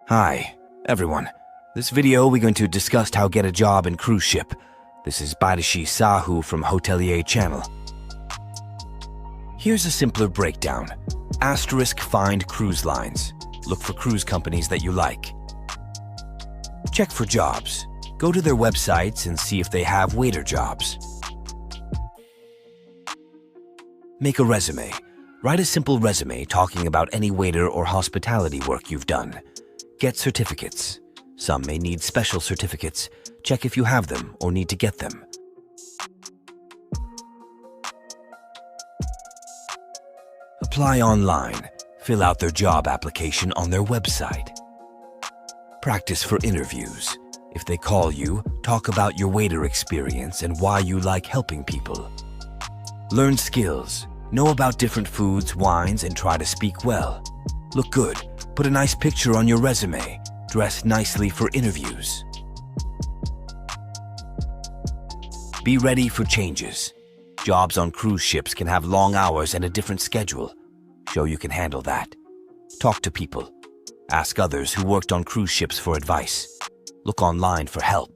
Hi, everyone. This video we're going to discuss how get a job in cruise ship. This is Badashi Sahu from Hoteliers channel. Here's a simpler breakdown. Asterisk find cruise lines. Look for cruise companies that you like. Check for jobs. Go to their websites and see if they have waiter jobs. Make a resume. Write a simple resume talking about any waiter or hospitality work you've done. Get certificates. Some may need special certificates. Check if you have them or need to get them. Apply online. Fill out their job application on their website. Practice for interviews. If they call you, talk about your waiter experience and why you like helping people. Learn skills. Know about different foods, wines, and try to speak well. Look good. Put a nice picture on your resume. Dress nicely for interviews. Be ready for changes. Jobs on cruise ships can have long hours and a different schedule. Show you can handle that. Talk to people. Ask others who worked on cruise ships for advice. Look online for help.